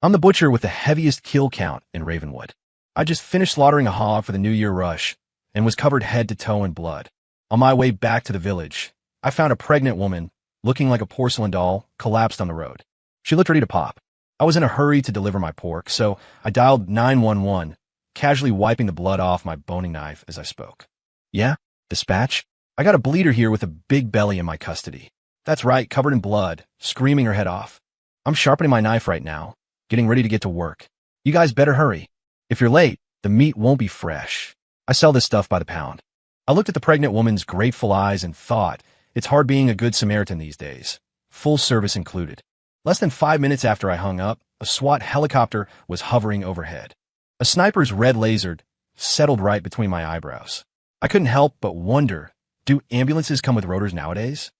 I'm the butcher with the heaviest kill count in Ravenwood. I just finished slaughtering a hog for the New Year rush and was covered head to toe in blood. On my way back to the village, I found a pregnant woman, looking like a porcelain doll, collapsed on the road. She looked ready to pop. I was in a hurry to deliver my pork, so I dialed 911, casually wiping the blood off my boning knife as I spoke. Yeah? Dispatch? I got a bleeder here with a big belly in my custody. That's right, covered in blood, screaming her head off. I'm sharpening my knife right now, getting ready to get to work. You guys better hurry. If you're late, the meat won't be fresh. I sell this stuff by the pound. I looked at the pregnant woman's grateful eyes and thought, it's hard being a good Samaritan these days. Full service included. Less than 5 minutes after I hung up, a SWAT helicopter was hovering overhead. A sniper's red laser settled right between my eyebrows. I couldn't help but wonder, do ambulances come with rotors nowadays?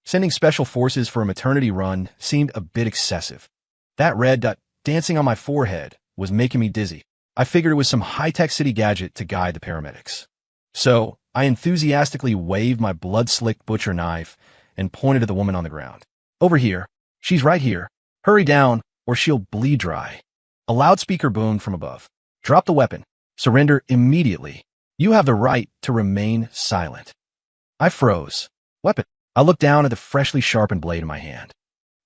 Sending special forces for a maternity run seemed a bit excessive. That red dot dancing on my forehead was making me dizzy. I figured it was some high-tech city gadget to guide the paramedics. So I enthusiastically waved my blood-slicked butcher knife and pointed to the woman on the ground. Over here. She's right here. Hurry down, or she'll bleed dry. A loudspeaker boomed from above. Drop the weapon. Surrender immediately. You have the right to remain silent. I froze. Weapon. I looked down at the freshly sharpened blade in my hand.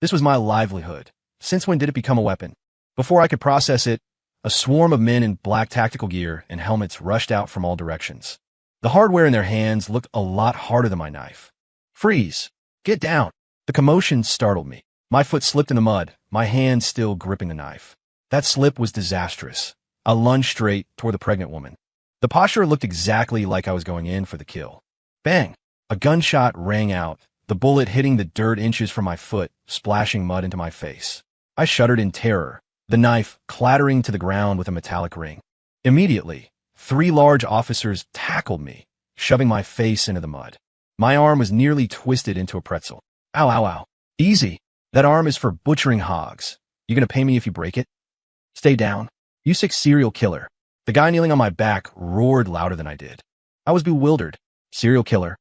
This was my livelihood. Since when did it become a weapon? Before I could process it, a swarm of men in black tactical gear and helmets rushed out from all directions. The hardware in their hands looked a lot harder than my knife. Freeze! Get down! The commotion startled me. My foot slipped in the mud, my hand still gripping the knife. That slip was disastrous. I lunged straight toward the pregnant woman. The posture looked exactly like I was going in for the kill. Bang! A gunshot rang out, the bullet hitting the dirt inches from my foot, splashing mud into my face. I shuddered in terror, the knife clattering to the ground with a metallic ring. Immediately, 3 large officers tackled me, shoving my face into the mud. My arm was nearly twisted into a pretzel. Ow, ow, ow. Easy. That arm is for butchering hogs. You gonna pay me if you break it? Stay down. You sick serial killer. The guy kneeling on my back roared louder than I did. I was bewildered. Serial killer.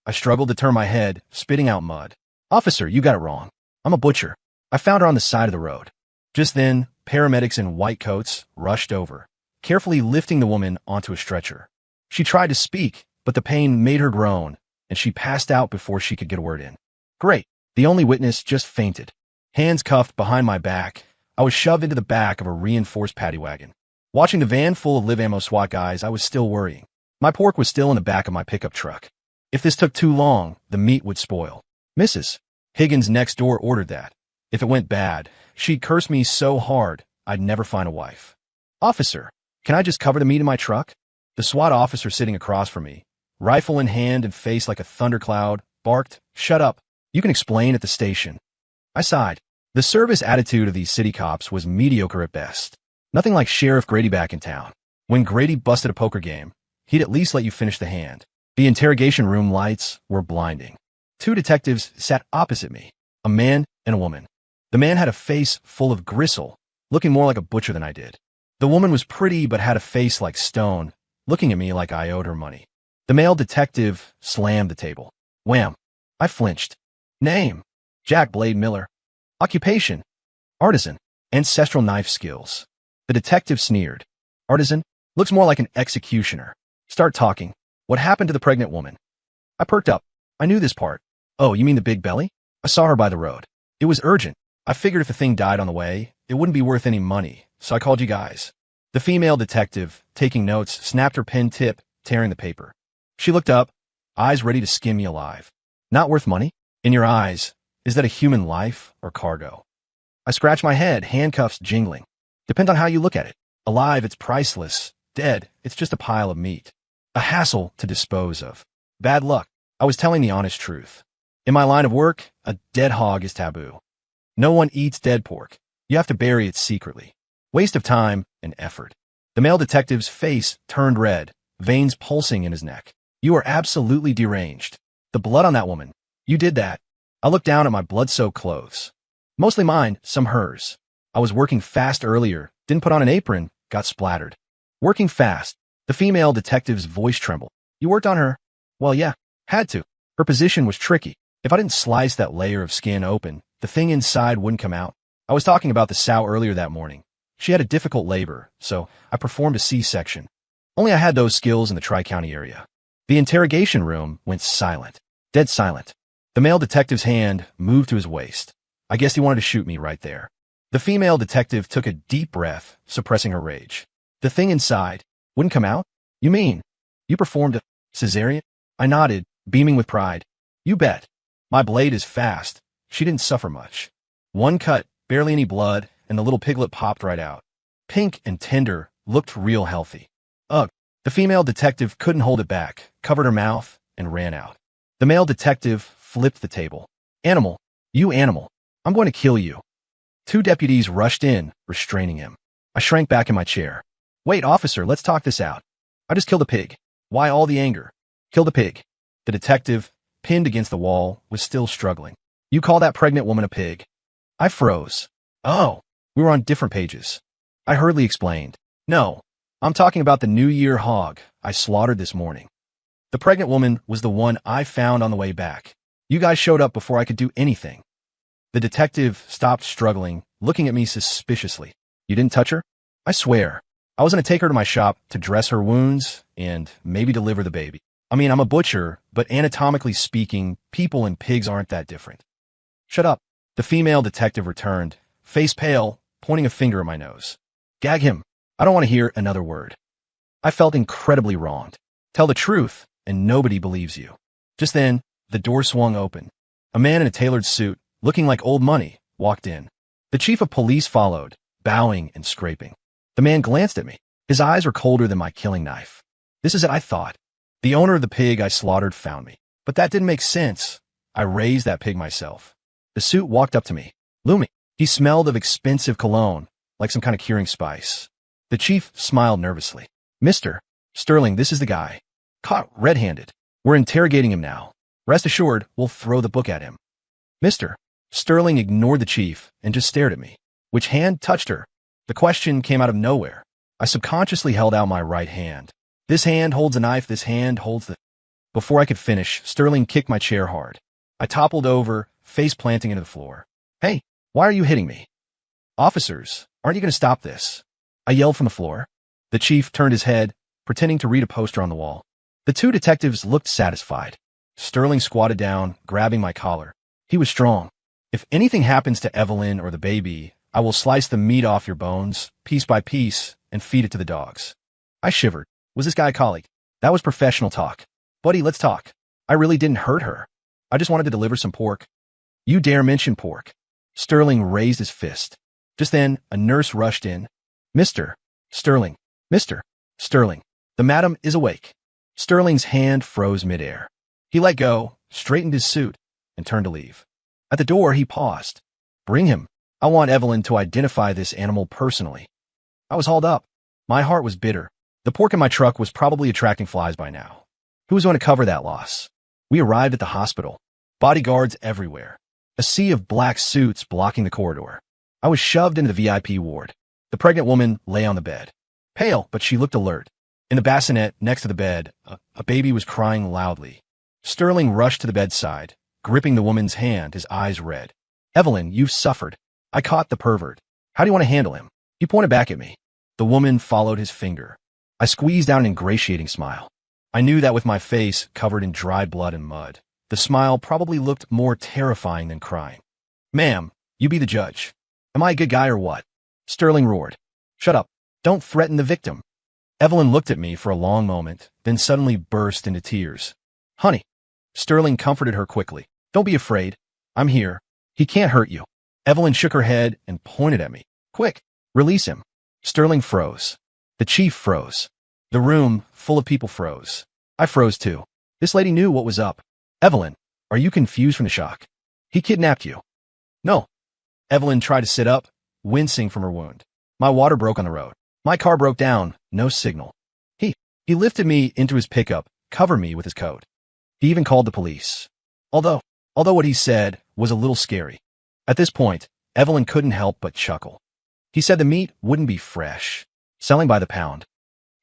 I struggled to turn my head, spitting out mud. Officer, you got it wrong. I'm a butcher. I found her on the side of the road. Just then, paramedics in white coats rushed over, carefully lifting the woman onto a stretcher. She tried to speak, but the pain made her groan, and she passed out before she could get a word in. Great. The only witness just fainted. Hands cuffed behind my back, I was shoved into the back of a reinforced paddy wagon. Watching the van full of live ammo SWAT guys, I was still worrying. My pork was still in the back of my pickup truck. If this took too long, the meat would spoil. Mrs. Higgins next door ordered that. If it went bad, she'd curse me so hard, I'd never find a wife. Officer, can I just cover the meat in my truck? The SWAT officer sitting across from me, rifle in hand and face like a thundercloud, barked, "Shut up. You can explain at the station." I sighed. The service attitude of these city cops was mediocre at best. Nothing like Sheriff Grady back in town. When Grady busted a poker game, he'd at least let you finish the hand. The interrogation room lights were blinding. 2 detectives sat opposite me, a man and a woman. The man had a face full of gristle, looking more like a butcher than I did. The woman was pretty but had a face like stone, looking at me like I owed her money. The male detective slammed the table. Wham! I flinched. Name: Jack Blade Miller. Occupation: artisan. Ancestral knife skills. The detective sneered. Artisan? Looks more like an executioner. Start talking. What happened to the pregnant woman? I perked up. I knew this part. Oh, you mean the big belly? I saw her by the road. It was urgent. I figured if the thing died on the way, it wouldn't be worth any money, so I called you guys. The female detective, taking notes, snapped her pen tip, tearing the paper. She looked up, eyes ready to skin me alive. Not worth money? In your eyes, is that a human life or cargo? I scratched my head, handcuffs jingling. Depends on how you look at it. Alive, it's priceless. Dead, it's just a pile of meat. A hassle to dispose of. Bad luck. I was telling the honest truth. In my line of work, a dead hog is taboo. No one eats dead pork. You have to bury it secretly. Waste of time and effort. The male detective's face turned red, veins pulsing in his neck. You are absolutely deranged. The blood on that woman. You did that. I looked down at my blood-soaked clothes. Mostly mine, some hers. I was working fast earlier, didn't put on an apron, got splattered. Working fast. The female detective's voice trembled. You worked on her? Well, yeah, had to. Her position was tricky. If I didn't slice that layer of skin open, the thing inside wouldn't come out. I was talking about the sow earlier that morning. She had a difficult labor, so I performed a C-section. Only I had those skills in the Tri-County area. The interrogation room went silent. Dead silent. The male detective's hand moved to his waist. I guess he wanted to shoot me right there. The female detective took a deep breath, suppressing her rage. The thing inside wouldn't come out? You mean you performed a cesarean? I nodded, beaming with pride. You bet. My blade is fast. She didn't suffer much. One cut, barely any blood, and the little piglet popped right out. Pink and tender, looked real healthy. Ugh. The female detective couldn't hold it back, covered her mouth, and ran out. The male detective flipped the table. Animal. You animal. I'm going to kill you. 2 deputies rushed in, restraining him. I shrank back in my chair. Wait, officer, let's talk this out. I just killed a pig. Why all the anger? Killed a pig. The detective, pinned against the wall, was still struggling. You call that pregnant woman a pig? I froze. Oh, we were on different pages. I hurriedly explained. No, I'm talking about the New Year hog I slaughtered this morning. The pregnant woman was the one I found on the way back. You guys showed up before I could do anything. The detective stopped struggling, looking at me suspiciously. You didn't touch her? I swear. I was going to take her to my shop to dress her wounds and maybe deliver the baby. I mean, I'm a butcher, but anatomically speaking, people and pigs aren't that different. Shut up. The female detective returned, face pale, pointing a finger at my nose. Gag him. I don't want to hear another word. I felt incredibly wronged. Tell the truth, and nobody believes you. Just then, the door swung open. A man in a tailored suit, looking like old money, walked in. The chief of police followed, bowing and scraping. The man glanced at me. His eyes were colder than my killing knife. This is it, I thought. The owner of the pig I slaughtered found me. But that didn't make sense. I raised that pig myself. The suit walked up to me. Lumi. He smelled of expensive cologne, like some kind of curing spice. The chief smiled nervously. Mr. Sterling, this is the guy. Caught red-handed. We're interrogating him now. Rest assured, we'll throw the book at him. Mr. Sterling ignored the chief and just stared at me. Which hand touched her? The question came out of nowhere. I subconsciously held out my right hand. This hand holds a knife, this hand holds the... Before I could finish, Sterling kicked my chair hard. I toppled over, face planting into the floor. Hey, why are you hitting me? Officers, aren't you going to stop this? I yelled from the floor. The chief turned his head, pretending to read a poster on the wall. The 2 detectives looked satisfied. Sterling squatted down, grabbing my collar. He was strong. If anything happens to Evelyn or the baby, I will slice the meat off your bones, piece by piece, and feed it to the dogs. I shivered. Was this guy a colleague? That was professional talk. Buddy, let's talk. I really didn't hurt her. I just wanted to deliver some pork. You dare mention pork. Sterling raised his fist. Just then, a nurse rushed in. Mr. Sterling. Mr. Sterling. The madam is awake. Sterling's hand froze midair. He let go, straightened his suit, and turned to leave. At the door, he paused. Bring him. I want Evelyn to identify this animal personally. I was hauled up. My heart was bitter. The pork in my truck was probably attracting flies by now. Who was going to cover that loss? We arrived at the hospital. Bodyguards everywhere. A sea of black suits blocking the corridor. I was shoved into the VIP ward. The pregnant woman lay on the bed. Pale, but she looked alert. In the bassinet next to the bed, a baby was crying loudly. Sterling rushed to the bedside, gripping the woman's hand, his eyes red. Evelyn, you've suffered. I caught the pervert. How do you want to handle him? He pointed back at me. The woman followed his finger. I squeezed out an ingratiating smile. I knew that with my face covered in dried blood and mud, the smile probably looked more terrifying than crying. Ma'am, you be the judge. Am I a good guy or what? Sterling roared. Shut up. Don't threaten the victim. Evelyn looked at me for a long moment, then suddenly burst into tears. Honey. Sterling comforted her quickly. Don't be afraid. I'm here. He can't hurt you. Evelyn shook her head and pointed at me. Quick, release him. Sterling froze. The chief froze. The room, full of people, froze. I froze too. This lady knew what was up. Evelyn, are you confused from the shock? He kidnapped you. No. Evelyn tried to sit up, wincing from her wound. My water broke on the road. My car broke down, no signal. He lifted me into his pickup, covered me with his coat. He even called the police. Although what he said was a little scary. At this point, Evelyn couldn't help but chuckle. He said the meat wouldn't be fresh, selling by the pound.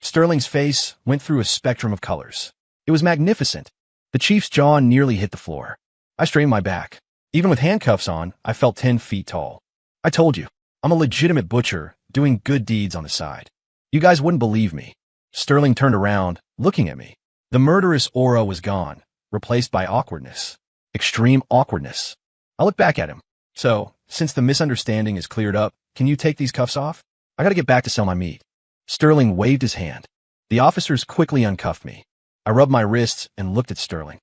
Sterling's face went through a spectrum of colors. It was magnificent. The chief's jaw nearly hit the floor. I strained my back. Even with handcuffs on, I felt 10 feet tall. I told you, I'm a legitimate butcher doing good deeds on the side. You guys wouldn't believe me. Sterling turned around, looking at me. The murderous aura was gone, replaced by awkwardness. Extreme awkwardness. I looked back at him. So, since the misunderstanding is cleared up, can you take these cuffs off? I gotta get back to sell my meat. Sterling waved his hand. The officers quickly uncuffed me. I rubbed my wrists and looked at Sterling.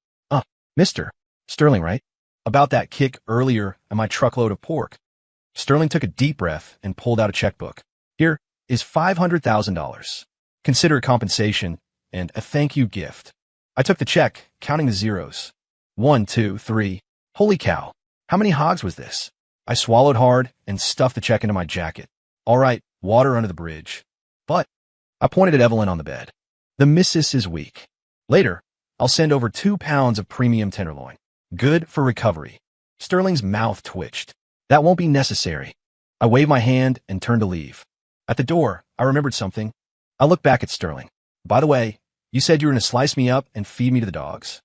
Mr. Sterling, right? About that kick earlier and my truckload of pork. Sterling took a deep breath and pulled out a checkbook. Here is $500,000. Consider it compensation and a thank you gift. I took the check, counting the zeros. 1, 2, 3. Holy cow. How many hogs was this? I swallowed hard and stuffed the check into my jacket. All right, water under the bridge. But I pointed at Evelyn on the bed. The missus is weak. Later, I'll send over 2 pounds of premium tenderloin. Good for recovery. Sterling's mouth twitched. That won't be necessary. I waved my hand and turned to leave. At the door, I remembered something. I looked back at Sterling. By the way, you said you were going to slice me up and feed me to the dogs.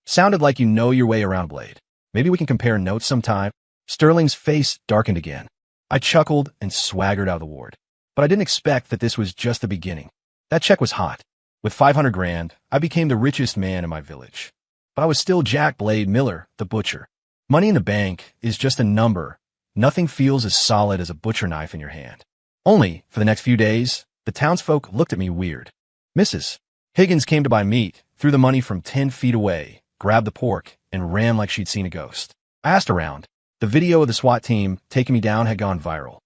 Sounded like you know your way around Blade. Maybe we can compare notes sometime. Sterling's face darkened again. I chuckled and swaggered out of the ward. But I didn't expect that this was just the beginning. That check was hot. With 500 grand, I became the richest man in my village. But I was still Jack Blade Miller, the butcher. Money in the bank is just a number. Nothing feels as solid as a butcher knife in your hand. Only, for the next few days, the townsfolk looked at me weird. Mrs. Higgins came to buy meat, threw the money from 10 feet away, grabbed the pork, and ran like she'd seen a ghost. I asked around. The video of the SWAT team taking me down had gone viral.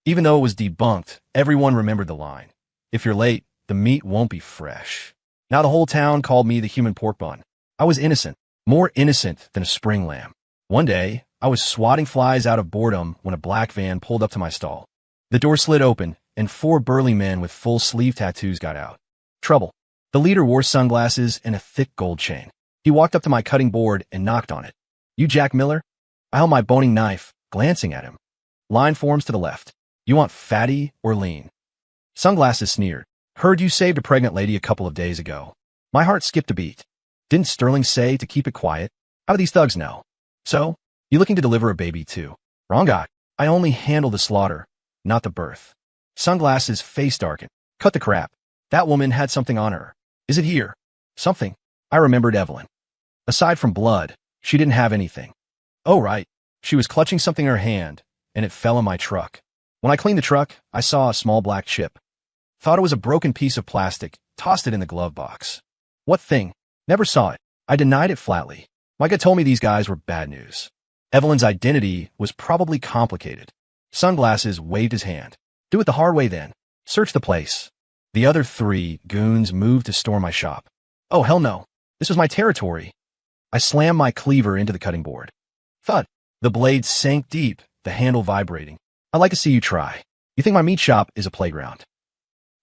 Even though it was debunked, everyone remembered the line. If you're late, the meat won't be fresh. Now the whole town called me the human pork bun. I was innocent, more innocent than a spring lamb. One day, I was swatting flies out of boredom when a black van pulled up to my stall. The door slid open, and 4 burly men with full sleeve tattoos got out. Trouble. The leader wore sunglasses and a thick gold chain. He walked up to my cutting board and knocked on it. You Jack Miller? I held my boning knife, glancing at him. Line forms to the left. You want fatty or lean? Sunglasses sneered. Heard you saved a pregnant lady a couple of days ago. My heart skipped a beat. Didn't Sterling say to keep it quiet? How do these thugs know? So, you looking to deliver a baby too? Wrong guy. I only handle the slaughter, not the birth. Sunglasses face darkened. Cut the crap. That woman had something on her. Is it here? Something. I remembered Evelyn. Aside from blood, she didn't have anything. Oh right. She was clutching something in her hand, and it fell in my truck. When I cleaned the truck, I saw a small black chip. Thought it was a broken piece of plastic, tossed it in the glove box. What thing? Never saw it. I denied it flatly. My gut told me these guys were bad news. Evelyn's identity was probably complicated. Sunglasses waved his hand. Do it the hard way then. Search the place. The other 3 goons moved to storm my shop. Oh hell no. This was my territory. I slammed my cleaver into the cutting board. Thud. The blade sank deep, the handle vibrating. I'd like to see you try. You think my meat shop is a playground?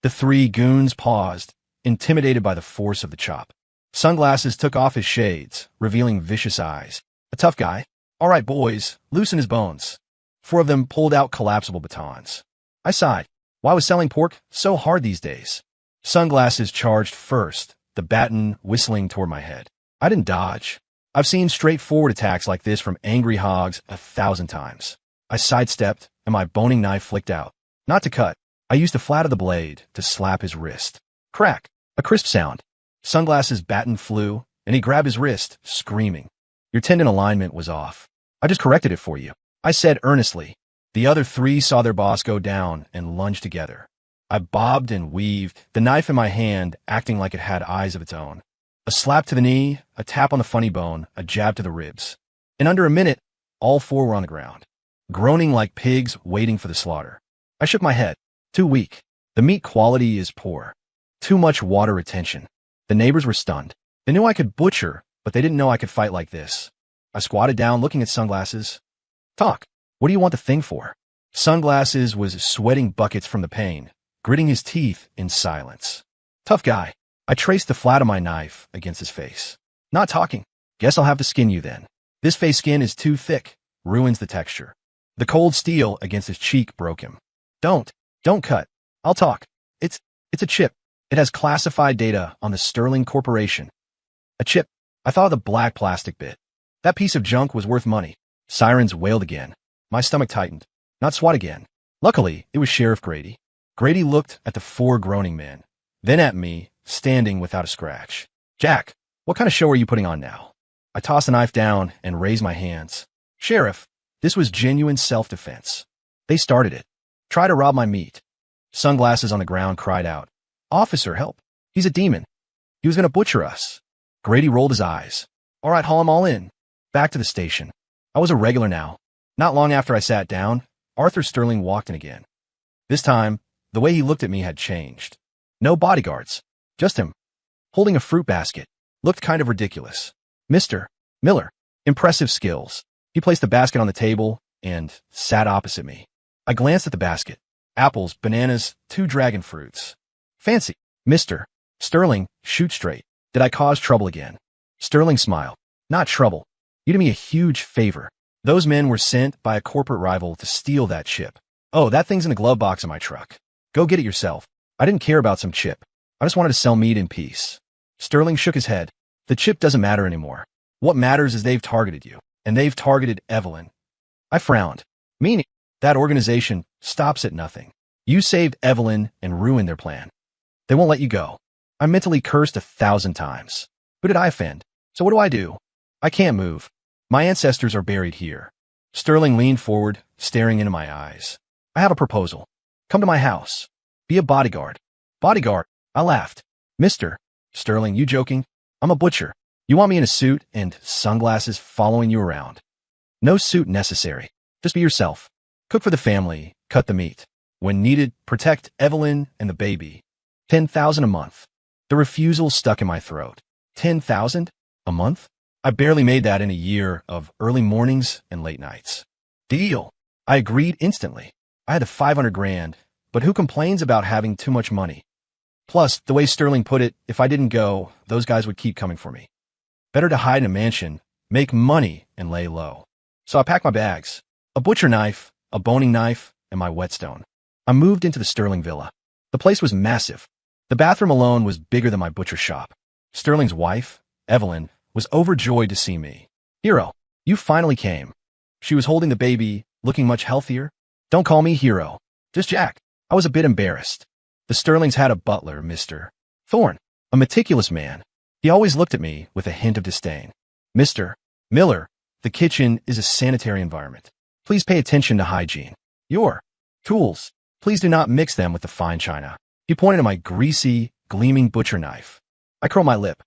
The 3 goons paused, intimidated by the force of the chop. Sunglasses took off his shades, revealing vicious eyes. A tough guy. All right, boys, loosen his bones. 4 of them pulled out collapsible batons. I sighed. Why was selling pork so hard these days? Sunglasses charged first, the baton whistling toward my head. I didn't dodge. I've seen straightforward attacks like this from angry hogs 1,000 times. I sidestepped, and my boning knife flicked out. Not to cut. I used the flat of the blade to slap his wrist. Crack. A crisp sound. Sunglasses baton flew, and he grabbed his wrist, screaming. Your tendon alignment was off. I just corrected it for you. I said earnestly. The other 3 saw their boss go down and lunged together. I bobbed and weaved, the knife in my hand acting like it had eyes of its own. A slap to the knee, a tap on the funny bone, a jab to the ribs. In under a minute, all 4 were on the ground, groaning like pigs waiting for the slaughter. I shook my head. Too weak. The meat quality is poor. Too much water retention. The neighbors were stunned. They knew I could butcher, but they didn't know I could fight like this. I squatted down looking at Sunglasses. Talk. What do you want the thing for? Sunglasses was sweating buckets from the pain, gritting his teeth in silence. Tough guy. I traced the flat of my knife against his face. Not talking. Guess I'll have to skin you then. This face skin is too thick. Ruins the texture. The cold steel against his cheek broke him. Don't cut. I'll talk. It's a chip. It has classified data on the Sterling Corporation. A chip. I thought of the black plastic bit. That piece of junk was worth money. Sirens wailed again. My stomach tightened. Not SWAT again. Luckily, it was Sheriff Grady. Grady looked at the 4 groaning men, then at me, standing without a scratch. Jack, what kind of show are you putting on now? I tossed the knife down and raised my hands. Sheriff, this was genuine self-defense. They started it. Try to rob my meat. Sunglasses on the ground cried out. Officer, help. He's a demon. He was going to butcher us. Grady rolled his eyes. All right, haul him all in. Back to the station. I was a regular now. Not long after I sat down, Arthur Sterling walked in again. This time, the way he looked at me had changed. No bodyguards. Just him. Holding a fruit basket. Looked kind of ridiculous. Mr. Miller. Impressive skills. He placed the basket on the table and sat opposite me. I glanced at the basket. Apples, bananas, 2 dragon fruits. Fancy. Mr. Sterling, shoot straight. Did I cause trouble again? Sterling smiled. Not trouble. You did me a huge favor. Those men were sent by a corporate rival to steal that chip. Oh, that thing's in the glove box of my truck. Go get it yourself. I didn't care about some chip. I just wanted to sell meat in peace. Sterling shook his head. The chip doesn't matter anymore. What matters is they've targeted you, and they've targeted Evelyn. I frowned. Meaning, that organization stops at nothing. You saved Evelyn and ruined their plan. They won't let you go. I mentally cursed 1,000 times. Who did I offend? So what do? I can't move. My ancestors are buried here. Sterling leaned forward, staring into my eyes. I have a proposal. Come to my house. Be a bodyguard. Bodyguard? I laughed. Mr. Sterling, you joking? I'm a butcher. You want me in a suit and sunglasses following you around? No suit necessary. Just be yourself. Cook for the family, cut the meat. When needed, protect Evelyn and the baby. 10,000 a month. The refusal stuck in my throat. 10,000 a month? I barely made that in a year of early mornings and late nights. Deal. I agreed instantly. I had the 500 grand, but who complains about having too much money? Plus, the way Sterling put it, if I didn't go, those guys would keep coming for me. Better to hide in a mansion, make money, and lay low. So I packed my bags. A butcher knife, a boning knife, and my whetstone. I moved into the Sterling villa. The place was massive. The bathroom alone was bigger than my butcher shop. Sterling's wife, Evelyn, was overjoyed to see me. Hero, you finally came. She was holding the baby, looking much healthier. Don't call me Hero. Just Jack. I was a bit embarrassed. The Sterlings had a butler, Mr. Thorne, a meticulous man. He always looked at me with a hint of disdain. Mr. Miller, the kitchen is a sanitary environment. Please pay attention to hygiene. Your tools, please do not mix them with the fine china. He pointed at my greasy, gleaming butcher knife. I curled my lip.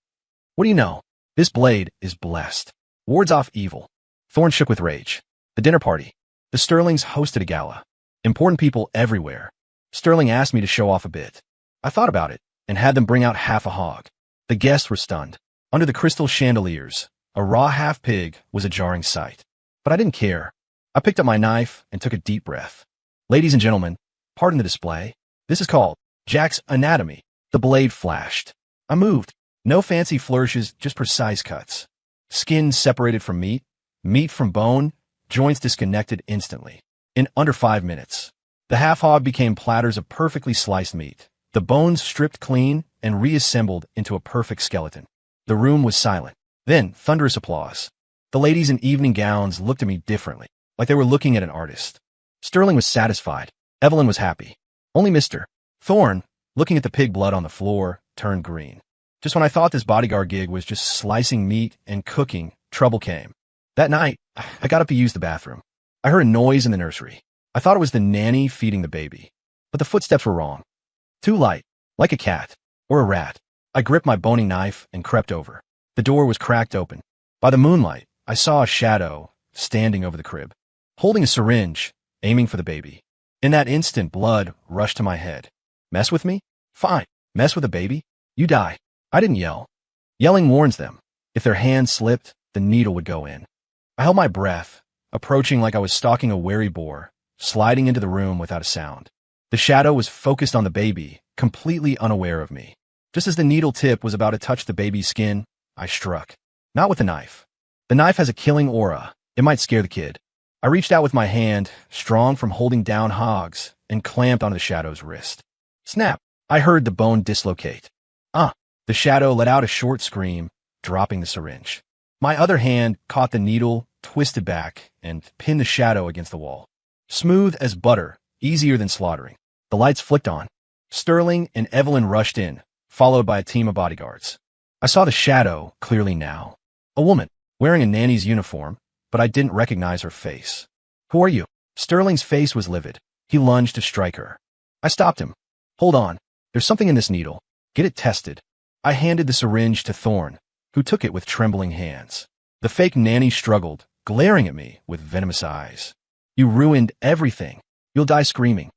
What do you know? This blade is blessed. Wards off evil. Thorne shook with rage. The dinner party. The Sterlings hosted a gala. Important people everywhere. Sterling asked me to show off a bit. I thought about it and had them bring out half a hog. The guests were stunned. Under the crystal chandeliers, a raw half pig was a jarring sight. But I didn't care. I picked up my knife and took a deep breath. Ladies and gentlemen, pardon the display. This is called Jack's Anatomy. The blade flashed. I moved. No fancy flourishes, just precise cuts. Skin separated from meat, meat from bone, joints disconnected instantly. In under 5 minutes, the half hog became platters of perfectly sliced meat, the bones stripped clean and reassembled into a perfect skeleton. The room was silent. Then, thunderous applause. The ladies in evening gowns looked at me differently, like they were looking at an artist. Sterling was satisfied. Evelyn was happy. Only Mr. Thorne, looking at the pig blood on the floor, turned green. Just when I thought this bodyguard gig was just slicing meat and cooking, trouble came. That night, I got up to use the bathroom. I heard a noise in the nursery. I thought it was the nanny feeding the baby. But the footsteps were wrong. Too light, like a cat or a rat. I gripped my boning knife and crept over. The door was cracked open. By the moonlight, I saw a shadow standing over the crib, holding a syringe, aiming for the baby. In that instant, blood rushed to my head. Mess with me? Fine. Mess with a baby? You die. I didn't yell. Yelling warns them. If their hand slipped, the needle would go in. I held my breath, approaching like I was stalking a wary boar, sliding into the room without a sound. The shadow was focused on the baby, completely unaware of me. Just as the needle tip was about to touch the baby's skin, I struck. Not with the knife. The knife has a killing aura. It might scare the kid. I reached out with my hand, strong from holding down hogs, and clamped onto the shadow's wrist. Snap! I heard the bone dislocate. The shadow let out a short scream, dropping the syringe. My other hand caught the needle, twisted back, and pinned the shadow against the wall. Smooth as butter, easier than slaughtering. The lights flicked on. Sterling and Evelyn rushed in, followed by a team of bodyguards. I saw the shadow clearly now. A woman, wearing a nanny's uniform, but I didn't recognize her face. Who are you? Sterling's face was livid. He lunged to strike her. I stopped him. Hold on. There's something in this needle. Get it tested. I handed the syringe to Thorne, who took it with trembling hands. The fake nanny struggled, glaring at me with venomous eyes. You ruined everything. You'll die screaming.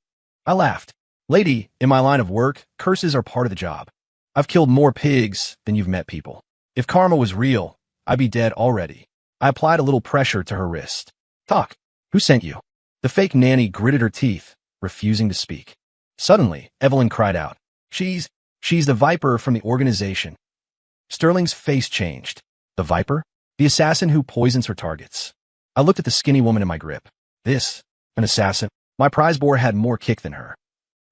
I laughed. Lady, in my line of work, curses are part of the job. I've killed more pigs than you've met people. If karma was real, I'd be dead already. I applied a little pressure to her wrist. Talk. Who sent you? The fake nanny gritted her teeth, refusing to speak. Suddenly, Evelyn cried out. She's the Viper from the organization. Sterling's face changed. The Viper? The assassin who poisons her targets. I looked at the skinny woman in my grip. This, an assassin? My prize boar had more kick than her.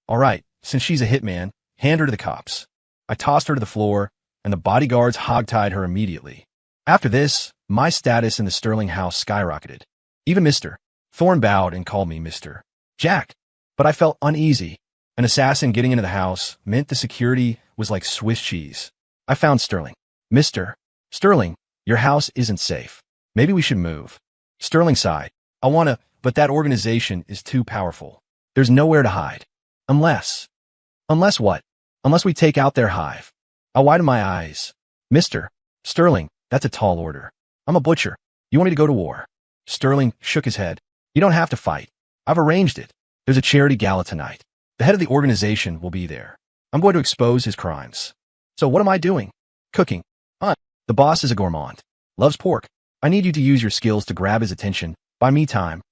All right, since she's a hitman, hand her to the cops. I tossed her to the floor, and the bodyguards hogtied her immediately. After this, my status in the Sterling house skyrocketed. Even Mr. Thorne bowed and called me Mr. Jack. But I felt uneasy. An assassin getting into the house meant the security was like Swiss cheese. I found Sterling. Mr. Sterling, your house isn't safe. Maybe we should move. Sterling sighed. I wanna, but that organization is too powerful. There's nowhere to hide. Unless what? Unless we take out their hive. I widened my eyes. Mr. Sterling, that's a tall order. I'm a butcher. You want me to go to war? Sterling shook his head. You don't have to fight. I've arranged it. There's a charity gala tonight. The head of the organization will be there. I'm going to expose his crimes. So what am I doing? Cooking. The boss is a gourmand. Loves pork. I need you to use your skills to grab his attention. Buy me time.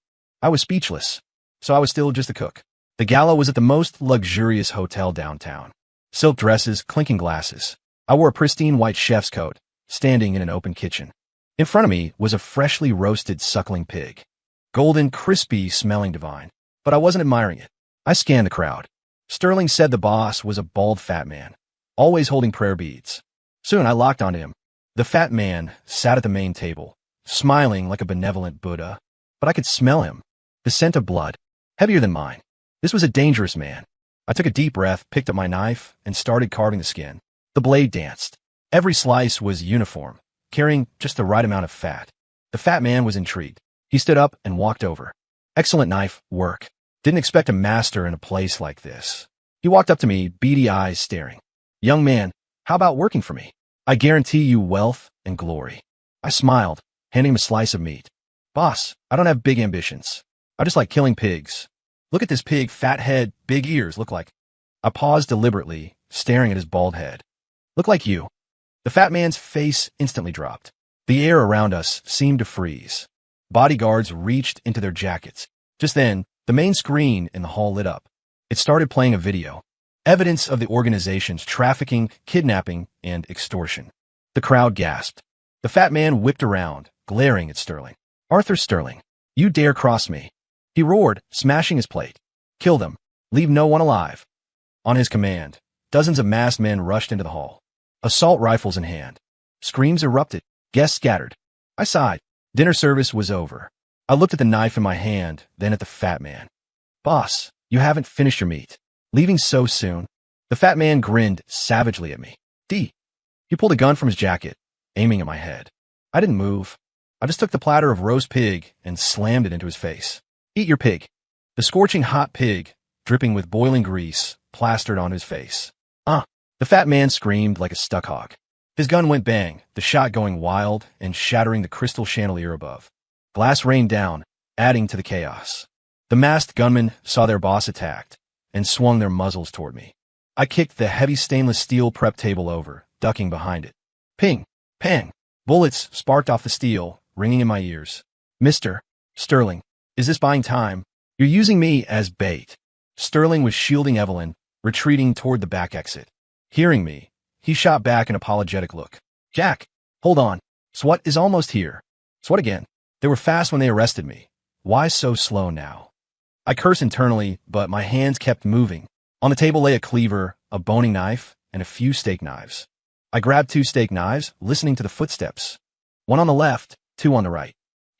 I was speechless. So I was still just a cook. The gala was at the most luxurious hotel downtown. Silk dresses, clinking glasses. I wore a pristine white chef's coat, standing in an open kitchen. In front of me was a freshly roasted suckling pig. Golden, crispy, smelling divine. But I wasn't admiring it. I scanned the crowd. Sterling said the boss was a bald fat man, always holding prayer beads. Soon I locked onto him. The fat man sat at the main table, smiling like a benevolent Buddha. But I could smell him. The scent of blood, heavier than mine. This was a dangerous man. I took a deep breath, picked up my knife, and started carving the skin. The blade danced. Every slice was uniform, carrying just the right amount of fat. The fat man was intrigued. He stood up and walked over. Excellent knife work. Didn't expect a master in a place like this. He walked up to me, beady eyes staring. Young man, how about working for me? I guarantee you wealth and glory. I smiled, handing him a slice of meat. Boss, I don't have big ambitions. I just like killing pigs. Look at this pig, fat head, big ears, look like. I paused deliberately, staring at his bald head. Look like you. The fat man's face instantly dropped. The air around us seemed to freeze. Bodyguards reached into their jackets. Just then, the main screen in the hall lit up. It started playing a video. Evidence of the organization's trafficking, kidnapping, and extortion. The crowd gasped. The fat man whipped around, glaring at Sterling. Arthur Sterling, you dare cross me. He roared, smashing his plate. Kill them. Leave no one alive. On his command, dozens of masked men rushed into the hall. Assault rifles in hand. Screams erupted. Guests scattered. I sighed. Dinner service was over. I looked at the knife in my hand, then at the fat man. Boss, you haven't finished your meat. Leaving so soon? The fat man grinned savagely at me. He pulled a gun from his jacket, aiming at my head. I didn't move. I just took the platter of roast pig and slammed it into his face. Eat your pig. The scorching hot pig, dripping with boiling grease, plastered on his face. The fat man screamed like a stuck hog. His gun went bang, the shot going wild and shattering the crystal chandelier above. Glass rained down, adding to the chaos. The masked gunmen saw their boss attacked and swung their muzzles toward me. I kicked the heavy stainless steel prep table over, ducking behind it. Ping! Pang! Bullets sparked off the steel, ringing in my ears. Mr. Sterling, is this buying time? You're using me as bait. Sterling was shielding Evelyn, retreating toward the back exit. Hearing me, he shot back an apologetic look. Jack, hold on. SWAT is almost here. SWAT again. They were fast when they arrested me. Why so slow now? I cursed internally, but my hands kept moving. On the table lay a cleaver, a boning knife, and a few steak knives. I grabbed 2 steak knives, listening to the footsteps. 1 on the left, 2 on the right.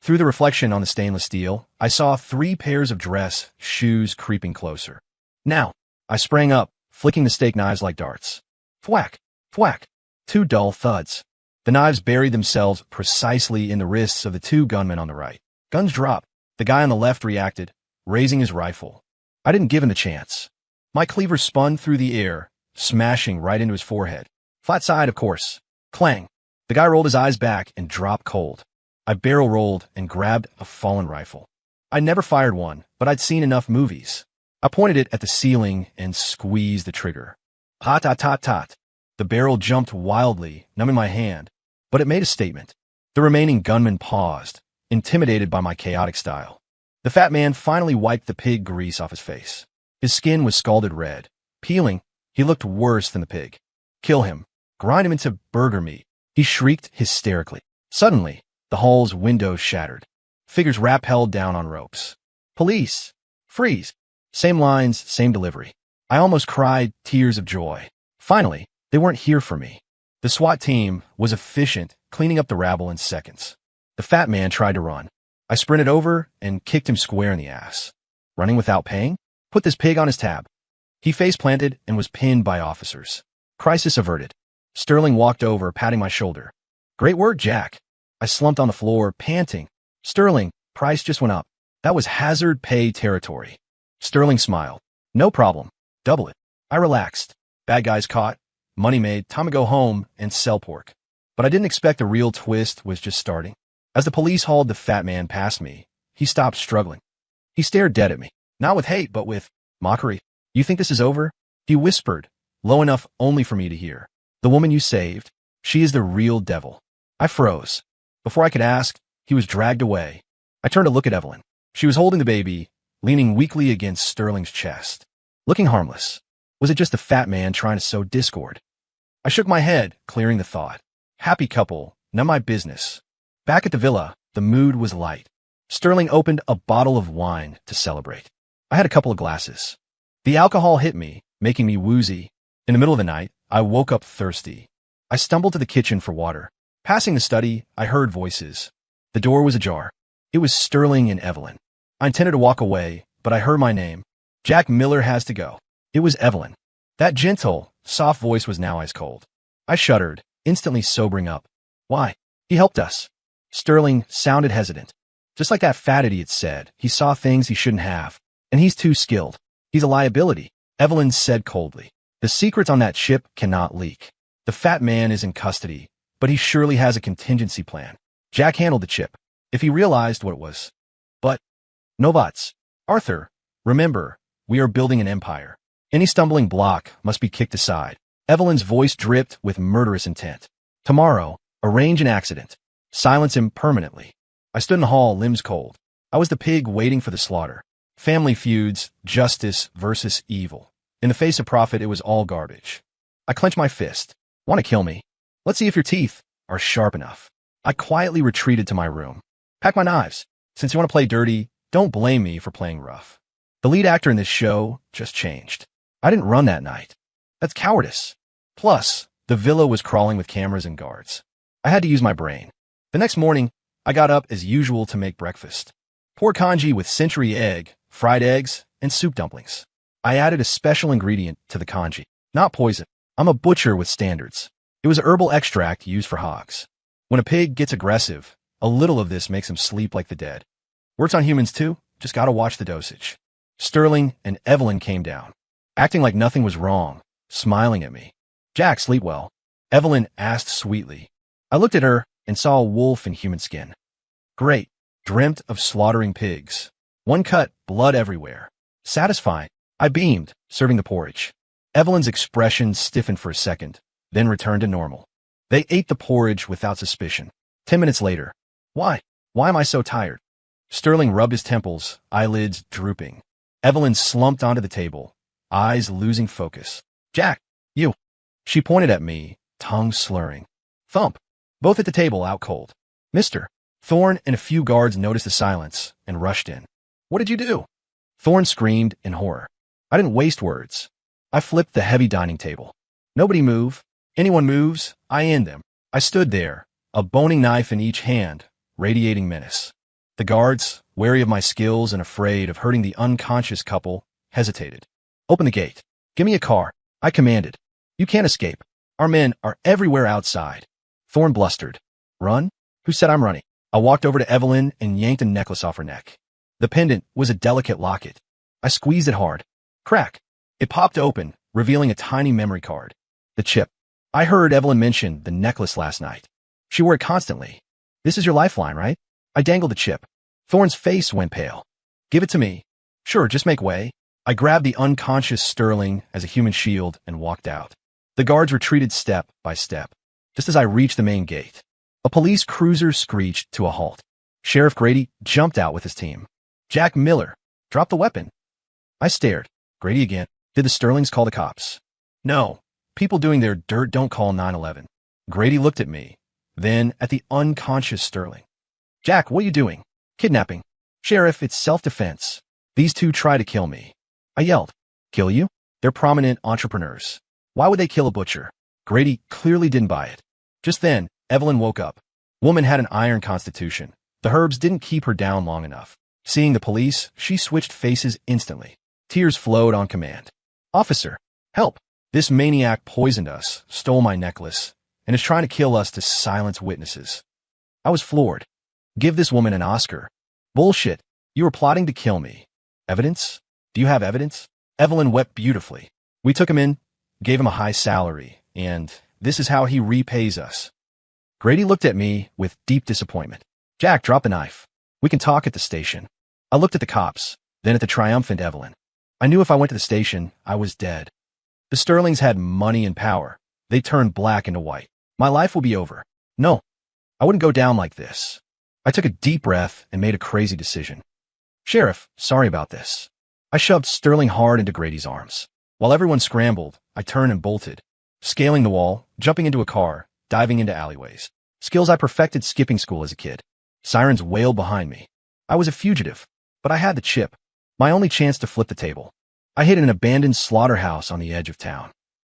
Through the reflection on the stainless steel, I saw 3 pairs of dress shoes creeping closer. Now, I sprang up, flicking the steak knives like darts. Thwack! Thwack! 2 dull thuds. The knives buried themselves precisely in the wrists of the 2 gunmen on the right. Guns dropped. The guy on the left reacted, raising his rifle. I didn't give him the chance. My cleaver spun through the air, smashing right into his forehead. Flat side, of course. Clang. The guy rolled his eyes back and dropped cold. I barrel rolled and grabbed a fallen rifle. I'd never fired one, but I'd seen enough movies. I pointed it at the ceiling and squeezed the trigger. Hot, hot, hot, hot. The barrel jumped wildly, numbing my hand, but it made a statement. The remaining gunman paused, intimidated by my chaotic style. The fat man finally wiped the pig grease off his face. His skin was scalded red. Peeling, he looked worse than the pig. Kill him. Grind him into burger meat. He shrieked hysterically. Suddenly, the hall's windows shattered. Figures rappelled down on ropes. Police! Freeze! Same lines, same delivery. I almost cried tears of joy. Finally, they weren't here for me. The SWAT team was efficient, cleaning up the rabble in seconds. The fat man tried to run. I sprinted over and kicked him square in the ass. Running without paying? Put this pig on his tab. He face-planted and was pinned by officers. Crisis averted. Sterling walked over, patting my shoulder. Great work, Jack. I slumped on the floor, panting. Sterling, price just went up. That was hazard pay territory. Sterling smiled. No problem. Double it. I relaxed. Bad guys caught. Money made. Time to go home and sell pork. But I didn't expect the real twist was just starting. As the police hauled the fat man past me, he stopped struggling. He stared dead at me. Not with hate, but with mockery. You think this is over? He whispered, low enough only for me to hear. The woman you saved, she is the real devil. I froze. Before I could ask, he was dragged away. I turned to look at Evelyn. She was holding the baby, leaning weakly against Sterling's chest. Looking harmless. Was it just the fat man trying to sow discord? I shook my head, clearing the thought. Happy couple, none my business. Back at the villa, the mood was light. Sterling opened a bottle of wine to celebrate. I had a couple of glasses. The alcohol hit me, making me woozy. In the middle of the night, I woke up thirsty. I stumbled to the kitchen for water. Passing the study, I heard voices. The door was ajar. It was Sterling and Evelyn. I intended to walk away, but I heard my name. Jack Miller has to go. It was Evelyn. That gentle, soft voice was now ice cold. I shuddered, instantly sobering up. Why? He helped us. Sterling sounded hesitant. Just like that fat idiot said, he saw things he shouldn't have. And he's too skilled. He's a liability, Evelyn said coldly. The secrets on that ship cannot leak. The fat man is in custody, but he surely has a contingency plan. Jack handled the chip, if he realized what it was. But, Novats, Arthur, remember, we are building an empire. Any stumbling block must be kicked aside. Evelyn's voice dripped with murderous intent. Tomorrow, arrange an accident. Silence him permanently. I stood in the hall, limbs cold. I was the pig waiting for the slaughter. Family feuds, justice versus evil. In the face of profit, it was all garbage. I clenched my fist. Want to kill me? Let's see if your teeth are sharp enough. I quietly retreated to my room. Pack my knives. Since you want to play dirty, don't blame me for playing rough. The lead actor in this show just changed. I didn't run that night. That's cowardice. Plus, the villa was crawling with cameras and guards. I had to use my brain. The next morning, I got up as usual to make breakfast. Pork congee with century egg, fried eggs, and soup dumplings. I added a special ingredient to the congee. Not poison. I'm a butcher with standards. It was herbal extract used for hogs. When a pig gets aggressive, a little of this makes him sleep like the dead. Works on humans too, just gotta watch the dosage. Sterling and Evelyn came down, acting like nothing was wrong, smiling at me. Jack, sleep well? Evelyn asked sweetly. I looked at her and saw a wolf in human skin. Great. Dreamt of slaughtering pigs. One cut, blood everywhere. Satisfying. I beamed, serving the porridge. Evelyn's expression stiffened for a second, then returned to normal. They ate the porridge without suspicion. 10 minutes later. Why? Why am I so tired? Sterling rubbed his temples, eyelids drooping. Evelyn slumped onto the table, eyes losing focus. Jack, you. She pointed at me, tongue slurring. Thump. Both at the table, out cold. Mister. Thorne and a few guards noticed the silence and rushed in. What did you do? Thorne screamed in horror. I didn't waste words. I flipped the heavy dining table. Nobody move. Anyone moves, I end them. I stood there, a boning knife in each hand, radiating menace. The guards, wary of my skills and afraid of hurting the unconscious couple, hesitated. Open the gate. Give me a car, I commanded. You can't escape. Our men are everywhere outside. Thorne blustered. Run? Who said I'm running? I walked over to Evelyn and yanked a necklace off her neck. The pendant was a delicate locket. I squeezed it hard. Crack. It popped open, revealing a tiny memory card. The chip. I heard Evelyn mention the necklace last night. She wore it constantly. This is your lifeline, right? I dangled the chip. Thorne's face went pale. Give it to me. Sure, just make way. I grabbed the unconscious Sterling as a human shield and walked out. The guards retreated step by step. Just as I reached the main gate, a police cruiser screeched to a halt. Sheriff Grady jumped out with his team. Jack Miller, drop the weapon. I stared. Grady again. Did the Sterlings call the cops? No. People doing their dirt don't call 911. Grady looked at me, then at the unconscious Sterling. Jack, what are you doing? Kidnapping. Sheriff, it's self-defense. These two try to kill me. I yelled. Kill you? They're prominent entrepreneurs. Why would they kill a butcher? Grady clearly didn't buy it. Just then, Evelyn woke up. Woman had an iron constitution. The herbs didn't keep her down long enough. Seeing the police, she switched faces instantly. Tears flowed on command. Officer, help. This maniac poisoned us, stole my necklace, and is trying to kill us to silence witnesses. I was floored. Give this woman an Oscar. Bullshit. You were plotting to kill me. Evidence? Do you have evidence? Evelyn wept beautifully. We took him in, gave him a high salary, and this is how he repays us. Grady looked at me with deep disappointment. Jack, drop the knife. We can talk at the station. I looked at the cops, then at the triumphant Evelyn. I knew if I went to the station, I was dead. The Sterlings had money and power. They turned black into white. My life will be over. No, I wouldn't go down like this. I took a deep breath and made a crazy decision. Sheriff, sorry about this. I shoved Sterling hard into Grady's arms. While everyone scrambled, I turned and bolted, scaling the wall, jumping into a car, diving into alleyways. Skills I perfected skipping school as a kid. Sirens wailed behind me. I was a fugitive, but I had the chip. My only chance to flip the table. I hid in an abandoned slaughterhouse on the edge of town.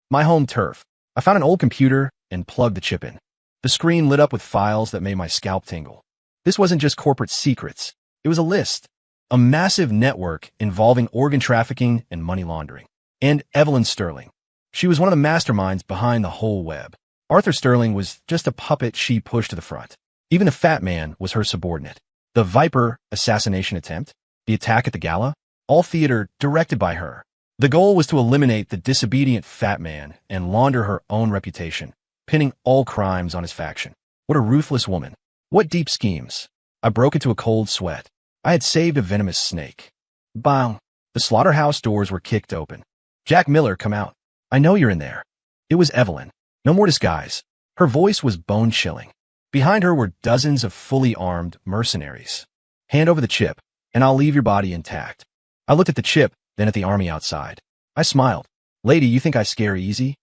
My home turf. I found an old computer and plugged the chip in. The screen lit up with files that made my scalp tingle. This wasn't just corporate secrets. It was a list. A massive network involving organ trafficking and money laundering. And Evelyn Sterling. She was one of the masterminds behind the whole web. Arthur Sterling was just a puppet she pushed to the front. Even the Fat Man was her subordinate. The Viper assassination attempt, the attack at the gala, all theater directed by her. The goal was to eliminate the disobedient Fat Man and launder her own reputation, pinning all crimes on his faction. What a ruthless woman. What deep schemes. I broke into a cold sweat. I had saved a venomous snake. Bang. The slaughterhouse doors were kicked open. Jack Miller, come out. I know you're in there. It was Evelyn. No more disguise. Her voice was bone-chilling. Behind her were dozens of fully armed mercenaries. Hand over the chip, and I'll leave your body intact. I looked at the chip, then at the army outside. I smiled. Lady, you think I scare easy?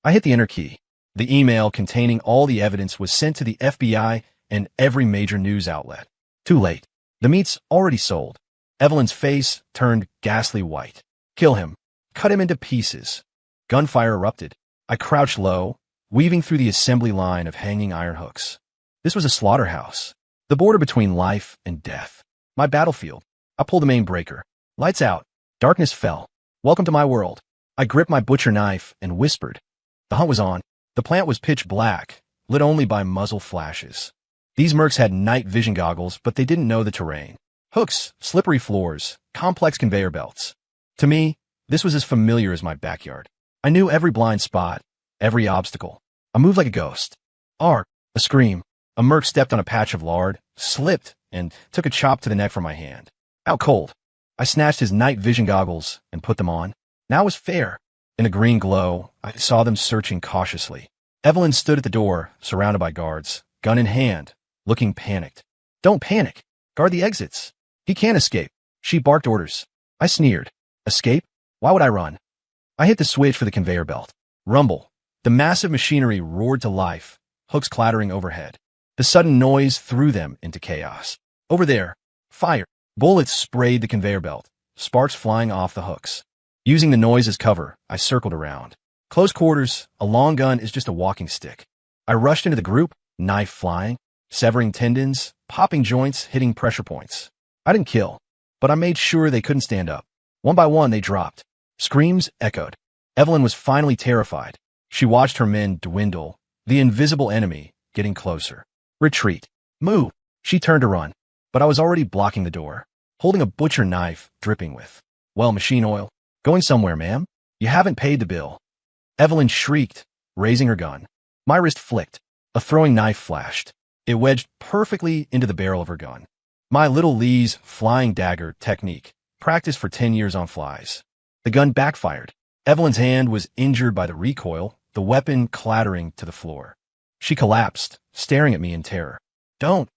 I hit the enter key. The email containing all the evidence was sent to the FBI and every major news outlet. Too late. The meat's already sold. Evelyn's face turned ghastly white. Kill him. Cut him into pieces. Gunfire erupted. I crouched low, weaving through the assembly line of hanging iron hooks. This was a slaughterhouse. The border between life and death. My battlefield. I pulled the main breaker. Lights out. Darkness fell. Welcome to my world. I gripped my butcher knife and whispered. The hunt was on. The plant was pitch black, lit only by muzzle flashes. These mercs had night vision goggles, but they didn't know the terrain. Hooks, slippery floors, complex conveyor belts. To me, this was as familiar as my backyard. I knew every blind spot, every obstacle. I moved like a ghost. Arg! A scream. A merc stepped on a patch of lard, slipped, and took a chop to the neck from my hand. Out cold. I snatched his night vision goggles and put them on. Now it was fair. In the green glow, I saw them searching cautiously. Evelyn stood at the door, surrounded by guards, gun in hand, looking panicked. Don't panic. Guard the exits. He can't escape. She barked orders. I sneered. Escape? Why would I run? I hit the switch for the conveyor belt. Rumble. The massive machinery roared to life, hooks clattering overhead. The sudden noise threw them into chaos. Over there. Fire. Bullets sprayed the conveyor belt, sparks flying off the hooks. Using the noise as cover, I circled around. Close quarters, a long gun is just a walking stick. I rushed into the group, knife flying, severing tendons, popping joints, hitting pressure points. I didn't kill, but I made sure they couldn't stand up. One by one, they dropped. Screams echoed. Evelyn was finally terrified. She watched her men dwindle, the invisible enemy getting closer. Retreat. Move. She turned to run, but I was already blocking the door, holding a butcher knife dripping with, well, machine oil. Going somewhere, ma'am? You haven't paid the bill. Evelyn shrieked, raising her gun. My wrist flicked. A throwing knife flashed. It wedged perfectly into the barrel of her gun. My little Lee's flying dagger technique, practiced for 10 years on flies. The gun backfired. Evelyn's hand was injured by the recoil, the weapon clattering to the floor. She collapsed, staring at me in terror. Don't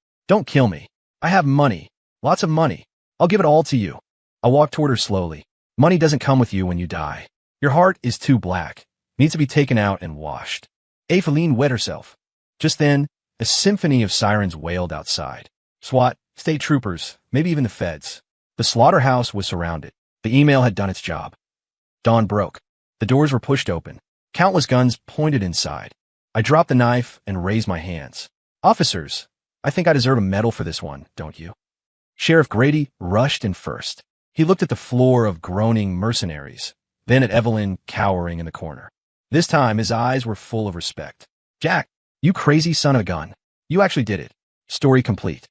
kill me. I have money. Lots of money. I'll give it all to you. I walked toward her slowly. Money doesn't come with you when you die. Your heart is too black. Needs to be taken out and washed. Eveline wet herself. Just then, a symphony of sirens wailed outside. SWAT, state troopers, maybe even the feds. The slaughterhouse was surrounded. The email had done its job. Dawn broke. The doors were pushed open. Countless guns pointed inside. I dropped the knife and raised my hands. Officers, I think I deserve a medal for this one, don't you? Sheriff Grady rushed in first. He looked at the floor of groaning mercenaries, then at Evelyn cowering in the corner. This time, his eyes were full of respect. Jack, you crazy son of a gun. You actually did it. Story complete.